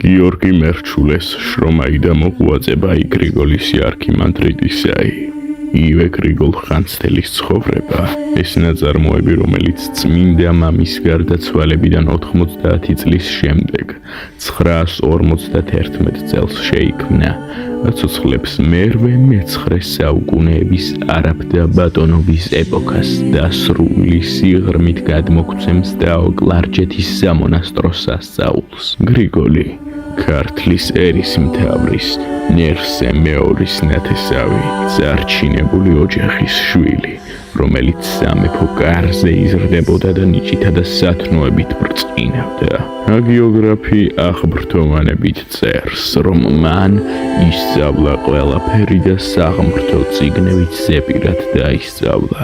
გიორგი მერჩულეს შრომაი და მოღვაწება გრიგოლის არქიმანდრიტისაი. ივე გრიგოლ ხანძთელის ცხოვრება, ეს ნაწარმოები, რომელიც წმინდა მამის გარდაცვალებიდან 90 წლის შემდეგ 951 წელს შეიქმნა, ცოცხლებს მერვე მე-9 საუკუნეების არაბთა ბატონობის ეპოქას და სრული სიღრმით გადმოგვცემს დაოკლარჯეთის სამონასტრო სასწაულს. გრიგოლი ქართლის ერისმთავრის ნერსე მეორის ნათესავი, წარჩინებული ოჯახის შვილი, რომელიც სამეფო კარზე იზრდებოდა და ნიჭითა და სათნოებით ბრწყინავდა. ჰაგიოგრაფი აღბრთოვანებით წერს, რომ მან ისწავლა ყველაფერი და საღმრთო წიგნებით ზეპირად დაისწავლა,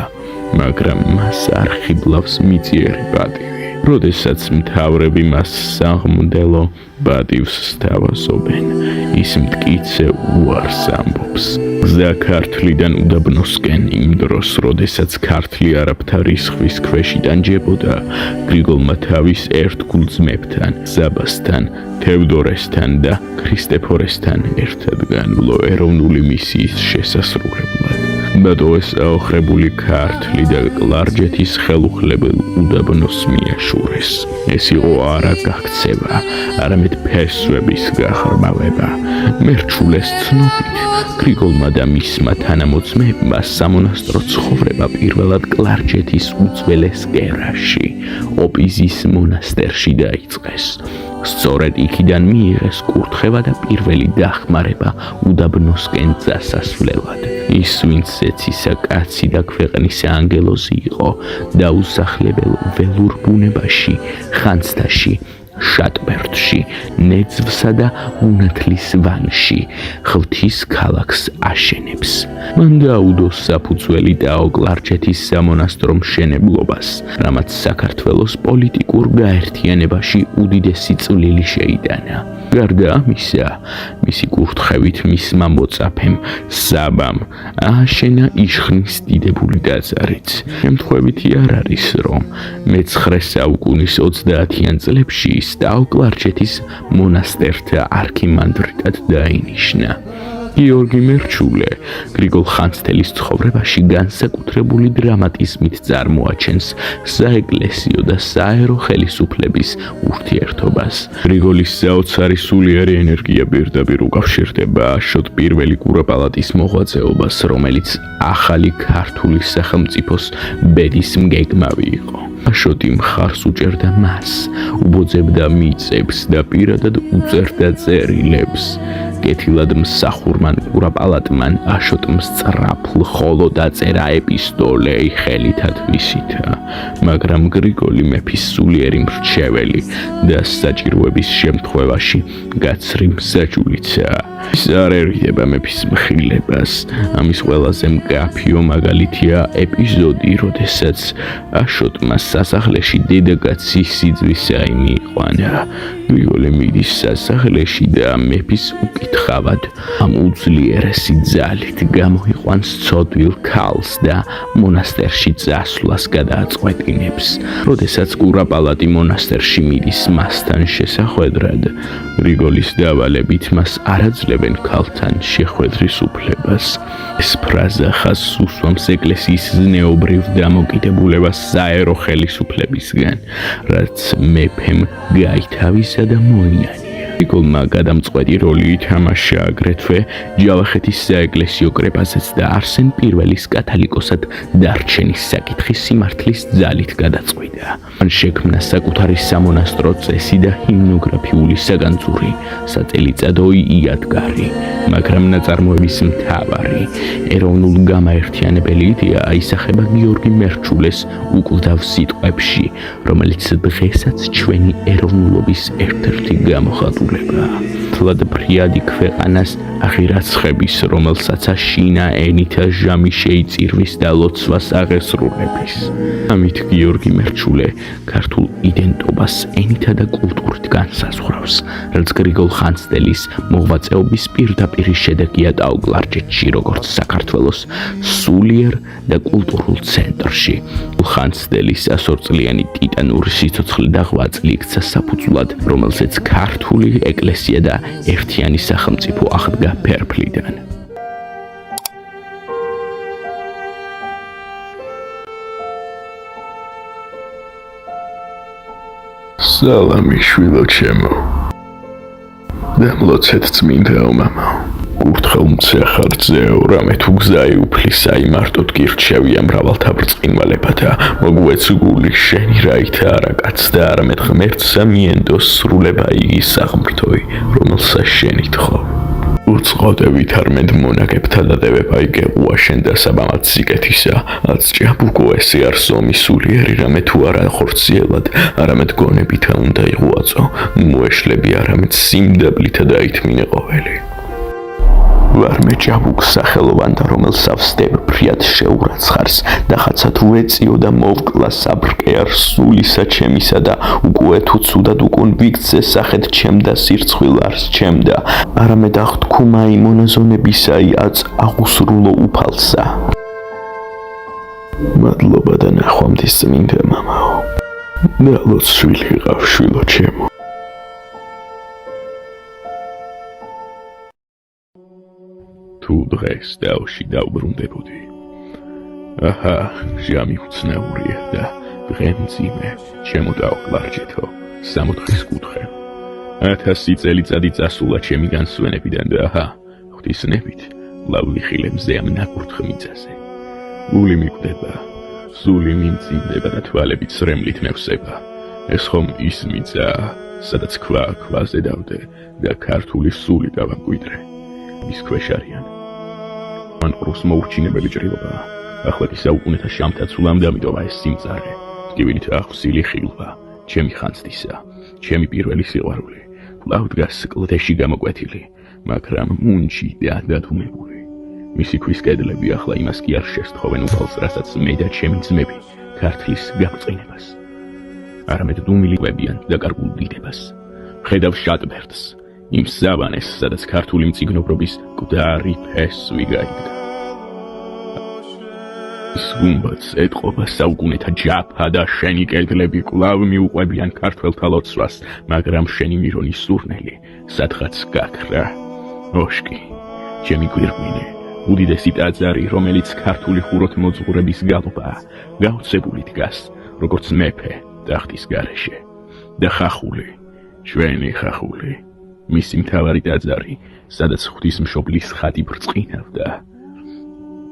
მაგრამ მას არ ხიბლავს მიწიერი პატივი. როდესაც მთავრები მას საღმრთელო პატივს სთავაზობენ, ის მტკიცე უარს ამბობს. გზა ქართლიდან უდაბნოსკენ იმ დროს, როდესაც ქართლი არაბთა რისხვის ქვეშ იტანჯებოდა, გრიგოლმა თავის ერთგულ ძმებთან, საბასთან, თევდორესთან და ქრისტეფორესთან ერთად განვლო ეროვნული მისიის შესასრულებლად. ბატოეს აოხრებული ქართლი და კლარჯეთის ხელუხლებელ უდაბნოს მიაშურეს. ეს იყო არა გაქცევა, არამედ ფესვების გაღრმავება. მერჩულეს ცნობით, გრიგოლმა და მისმა თანამოძმეებმა სამონასტრო ცხოვრება პირველად კლარჯეთის უძველეს კერაში, ოპიზის მონასტერში დაიწყეს. სწორედ იქიდან მიიღეს კურთხევა და პირველი დახმარება უდაბნოსკენ წასასვლელად. ის, ვინც ეცისა კაცი და ქვეყნის ანგელოზი იყო, დაუსახლებელ ველურ ბუნებაში, ხანძთაში, შატბერდში, ნეძვსა და უნათლის ვანში ღვთის ქალაქს აშენებს. მან დაუდო საფუძველი დაოკლარჯეთის სამონასტრო მშენებლობას, რამაც საქართველოს პოლიტიკურ გაერთიანებაში უდიდესი წვლილი შეიტანა. გარდა ამისა, მისი კურთხევით მისმა მოწაფემ საბამ ააშენა იშხნის დიდებული ტაძარიც. შემთხვევითი არ არის, რომ მე-9 საუკუნის 30-იან წლებში ის დაოკლარჯეთის მონასტერთა არქიმანდრიტად დაინიშნა. გიორგი მერჩულე გრიგოლ ხანძთელის ცხოვრებაში განსაკუთრებული დრამატიზმით წარმოაჩენს საეკლესიო და საერო ხელისუფლების ურთიერთობას. გრიგოლის საოცარი სულიერი ენერგია პირდაპირ უკავშირდება აშოტ პირველი კურაპალატის მოღვაწეობას, რომელიც ახალი ქართული სახელმწიფოს ბედის მგეგმავი იყო. აშოტი მხარს უჭერდა მას, უბოძებდა მიწებს და პირადად უწერდა წერილებს. კეთილად მსახურმან კურაპალატმან აშოტ მსწრაფლ ხოლო დაწერა ეპისტოლე ხელითა თვისითა, მაგრამ გრიგოლი მეფის სულიერი მრჩეველი და საჭიროების შემთხვევაში გაცრი მსაჯულიცაა. ის არ ერიდება მეფის მხილებას. ამის ყველაზე მკაფიო მაგალითია ეპიზოდი, როდესაც აშოტმა სასახლეში დედაკაცის სიძვისაი მიიყვანა. გრიგოლი მიდის სასახლეში და მეფის უკითხავად ამ უძლიერესი ძალით გამოიყვანს ცოდვილ ქალს და მონასტერში წასვლას გადააწყვეტინებს. როდესაც კურაპალატი მონასტერში მიდის მასთან შესახვედრად, გრიგოლის დავალებით მას არ აძლევენ ქალთან შეხვედრის უფლებას. ეს ფრაზა ხაზს უსვამს ეკლესიის ზნეობრივ დამოკიდებულებას საერო ხელისუფლებისგან, რაც მეფემ გაითავისა და მოინანია. გრიგოლმა გადამწყვეტი როლი ითამაშა აგრეთვე ჯავახეთის საეკლესიო კრებაზეც და არსენ პირველის კათალიკოსად დარჩენის საკითხის სიმართლის ძალით გადაწყვიტა. მან შექმნა საკუთარი სამონასტრო წესი და ჰიმნოგრაფიული საგანძური, საწელიწადოი იადგარი, მაგრამ ნაწარმოების მთავარი, ეროვნულ გამაერთიანებელი იდეა აისახება გიორგი მერჩულეს უკლდავ სიტყვებში, რომელიც დღესაც ჩვენი ეროვნულობის ერთ-ერთი გამოხატულებაა. თლად ფრიადი ქვეყანას აღირაცხების, რომელსაც შინა ენითა ჟამი შეიწირვის და ლოცვას აღესრულების. ამით გიორგი მერჩულე ქართულ იდენტობას ენითა და კულტურით განსაზღვრავს, რაც გრიგოლ ხანძთელის მოღვაწეობის პირდაპირი შედეგია ტაო-კლარჯეთში, როგორც საქართველოს სულიერ და კულტურულ ცენტრში. ხანძთელის 100-წლიანი ტიტანური სიცოცხლე და ღვაწლი იქცა საფუძვლად, რომელზეც ქართული ეკლესია და ერთიანი სახელმწიფო აღდგა ფერფლიდან. სალამი შვილო ჩემო, დამლოცეთ წმინდაო მამაო, კურთხეულმცე ხარ ძეო, რამე თუ გზაი უფლისაი, მარტოდ გირჩევია მრავალთა ბრწყინვალება და მოგვეც გული შენი რაითა არა კაც და არამედ ღმერთსა მიენდოს სრულება იგი საღმრთოი, რომელსაც შენი თხოვ. უწყოდებით არმედ მონაგებთა დადევება იგეყუა შენ და საბამად სიკეთისა, აც ჭაბუკო ესე არ სომი სულიერი, რამე თუ არა ხორციელად, არამედ გონებითა უნდა იღვაწო, მოეშლები არამედ სიმდაბლითა დაითმინე ყოველი. ვარმე ჭაბუკ სახელოვან და რომელსავ სტებრფრიად შეურაცხარს და ხაცად უეწიო და მოვკლა საბრკე არ სულისა ჩემისა და უკვე თუ ცუდად უკონ ვიქცე სახეთ ჩემდა სირცხვილ არს ჩემდა, არამედ აღთქუმაი მონაზონებისაი აც აღუსრულო უფალსა. მადლობა და ნახვამდის წმინდა მამაო, და ლოცვილი ყავ შვილო ჩემო. თუ დღეს დაოში დავბრუნდებოდი. აჰა, ჟამი უცნაურია და დღემძიმე ჩემო ტაო-კლარჯეთო, 64 კუთხე. 1000 წელიწადი წასულა ჩემი განსვენებიდან და აჰა, ღვთისნებით ლავლიხილე მზე ამ ნაკურთხ მიწაზე. გული მიკვდება, სული მიმწინდება და თვალები ცრემლით მევსება. ეს ხომ ის მიწა, სადაც ქვაზე დავდე და ქართული სული დავამკვიდრე. ის ქვეშ არიან. მან ყრუს მოურჩინებელი ჭრილობა, ახლაკი საუკუნეთა შამთაცულამ დამიტოვა ეს სიმწარე. ტკივილით ახსილი ხილვა, ჩემი ხანძთისა, ჩემი პირველი სიყვარული, კვლავ დგას კლდეში გამოკვეთილი, მაგრამ მუნჯი და დათუმებული. მისი ქვის კედლები ახლა იმას კი არ შესთხოვენ უფალს, რასაც მე და ჩემი ძმები ქართლის გაბრწყინებას. არამედ დუმილი ყვებიან დაკარგულ დიდებას. ხედავ შატბერდს, იმ სავანეს, სადაც ქართული მწიგნობრობის მკვდარი ფესვი გაიგდა. ის გუმბათს ეტყობა საუკუნეთა ჯაფა და შენი კედლები კვლავ მიუყვებიან ქართველთა ლოცვას, მაგრამ შენი მირონის სურნელი სადღაც გაქრა. ოშკი, ჩემი გვირგვინე, უდიდესი ტაძარი, რომელიც ქართული ხუროთმოძღვრების გალობაა, გაოცებული დგას, როგორც მეფე ტახტის გარეშე. და ხახული, ჩვენი ხახული, მისი მთავარი ტაძარი, სადაც ღვთისმშობლის ხატი ბრწყინავდა.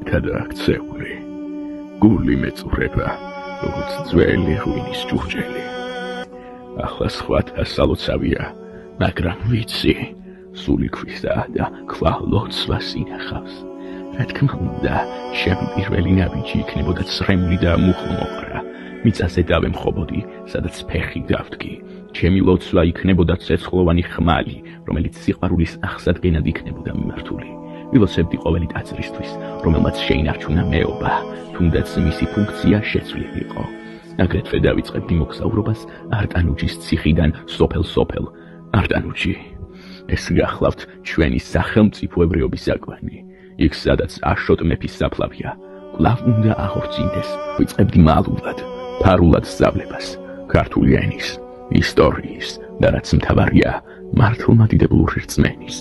გადააქცეული, გული მეწურება, როგორც ძველი ღვინის ჭურჭელი. ახლა სხვათა სალოცავია, მაგრამ ვიცი, სული ქვისა და ქვა ლოცვას ინახავს. რა თქმა უნდა, ჩემი პირველი ნაბიჯი იქნებოდა ცრემლი და მუხლმოყრა. მიწაზე დავემხობოდი, სადაც ფეხი დავდგი. ჩემი ლოცვა იქნებოდა ცეცხლოვანი ხმალი, რომელიც სიყვარულის აღსადგენად იქნებოდა მიმართული. ვილოცებდი ყოველი ტაძრისთვის, რომელმაც შეინარჩუნა მეობა, თუნდაც მისი ფუნქცია შეცვლილი იყო. აგრეთვე დავიწყებდი მოგზაურობას არტანუჯის ციხიდან სოფელ-სოფელ. არტანუჯი, ეს გახლავთ ჩვენი სახელმწიფოებრიობის საკვანი. იქ სადაც აშოტ მეფის საფლავია, კვლავ უნდა აღორძინდეს. ვიწყებდი მალულად, ფარულად სწავლებას, ქართული ენის, ისტორიის და რაც მთავარია, მართლმადიდებლური რწმენის.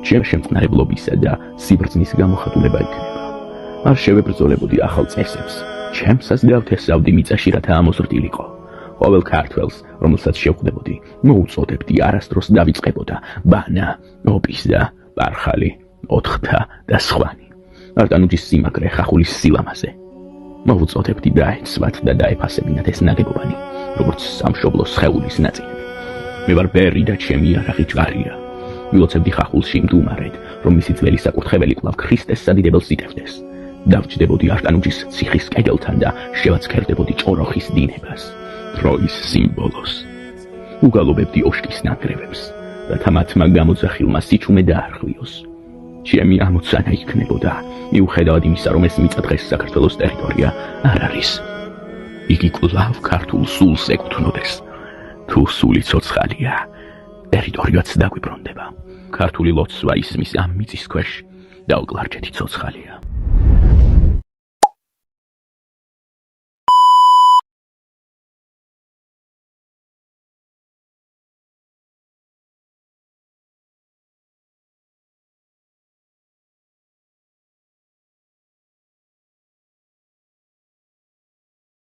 ჩემ შემწყნარებლობისა და სიბრძნის გამოხატულება იქნება. არ შევებრძოლებოდი ახალ წესებს, ჩემსაც გავთესავდი მიწაში, რათა ამოზრდილიყო. ყოველ ქართველს, რომელსაც შევხვდებოდი, მოუწოდებდი არასდროს დავიწყებოდა ბანა, ოპიზა, პარხალი, ოთხთა და სხვანი. არტანუჯის სიმაგრე, ხახულის სილამაზე. მოუწოდებდი დაეცვათ და დაეფასებინათ ეს ნაგებობანი, როგორც სამშობლოს სხეულის ნაწილები. მე ვარ ბერი და ჩემი იარაღი ჯვარია. ვილოცებდი ხახულში მდუმარედ, რომ მისი ძველი საკურთხეველი კვლავ ქრისტეს სადიდებელს იტევდეს. დავჯდებოდი არტანუჯის ციხის კედელთან და შევაცქერდებოდი ჭოროხის დინებას, დროის სიმბოლოს. უგალობებდი ოშკის ნანგრევებს, რათა მათმა გამოძახილმა სიჩუმე დაარღვიოს. ჩემი ამოცანა იქნებოდა, მიუხედავად იმისა, რომ ეს მიწა დღეს საქართველოს ტერიტორია არ არის. იგი კვლავ ქართულ სულს ეკუთვნოდეს. თუ სული ცოცხალია, ტერიტორიაც დაგვიბრუნდება. ქართული ლოცვა ისმის ამ მიწის ქვეშ და უკლარჯეთი ცოცხალია.